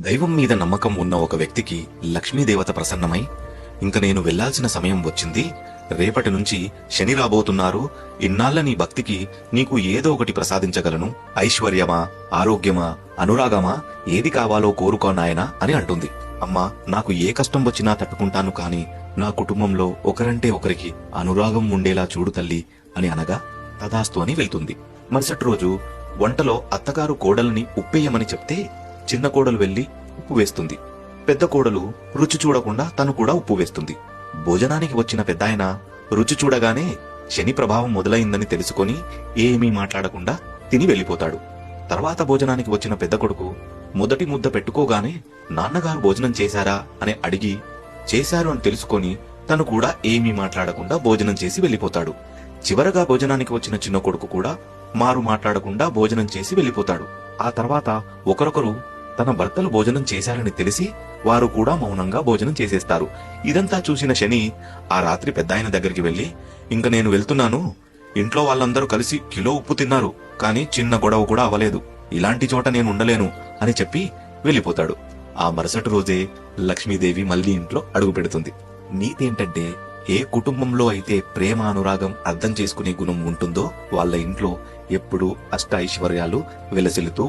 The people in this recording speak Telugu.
దైవం మీద నమ్మకం ఉన్న ఒక వ్యక్తికి లక్ష్మీదేవత ప్రసన్నమై, ఇంక నేను వెళ్లాల్సిన సమయం వచ్చింది, రేపటి నుంచి శని రాబోతున్నారు, ఇన్నాళ్ల నీ భక్తికి నీకు ఏదో ఒకటి ప్రసాదించగలను, ఐశ్వర్యమా, ఆరోగ్యమా, అనురాగమా, ఏది కావాలో కోరుకో నాయనా అని అంటుంది. అమ్మా, నాకు ఏ కష్టం వచ్చినా తట్టుకుంటాను, కాని నా కుటుంబంలో ఒకరంటే ఒకరికి అనురాగం ఉండేలా చూడు తల్లి అని అనగా తదాస్తు అని వెళ్తుంది. మరుసటి రోజు వంటలో అత్తగారు కోడల్ని ఉప్పేయమని చెప్తే చిన్న కోడలు వెళ్లి ఉప్పు వేస్తుంది. పెద్ద కోడలు రుచి చూడకుండా తను కూడా ఉప్పు వేస్తుంది. భోజనానికి వచ్చిన పెద్దాయన రుచి చూడగానే శని ప్రభావం మొదలైందని తెలుసుకొని ఏమీ మాట్లాడకుండా తిని వెళ్లిపోతాడు. తర్వాత భోజనానికి వచ్చిన పెద్ద కొడుకు మొదటి ముద్ద పెట్టుకోగానే నాన్నగారు భోజనం చేశారా అని అడిగి చేశారు అని తెలుసుకొని తను కూడా ఏమీ మాట్లాడకుండా భోజనం చేసి వెళ్లిపోతాడు. చివరగా భోజనానికి వచ్చిన చిన్న కొడుకు కూడా మారు మాట్లాడకుండా భోజనం చేసి వెళ్లిపోతాడు. ఆ తర్వాత ఒకరొకరు తన భర్తలు భోజనం చేశారని తెలిసి వారు కూడా మౌనంగా భోజనం చేసేస్తారు. ఇదంతా చూసిన శని ఆ రాత్రి పెద్దాయన దగ్గరికి వెళ్లి, ఇంక నేను వెళ్తున్నాను, ఇంట్లో వాళ్ళందరూ కలిసి కిలో ఉప్పు తిన్నారు, కానీ చిన్న గొడవ కూడా అవ్వలేదు, ఇలాంటి చోట నేను ఉండలేను అని చెప్పి వెళ్లిపోతాడు. ఆ మరుసటి రోజే లక్ష్మీదేవి మళ్లీ ఇంట్లో అడుగు పెడుతుంది. నీతేంటంటే, ఏ కుటుంబంలో అయితే ప్రేమ, అనురాగం, అర్థం చేసుకునే గుణం ఉంటుందో వాళ్ళ ఇంట్లో ఎప్పుడూ అష్ట ఐశ్వర్యాలు వెలసిల్లుతూ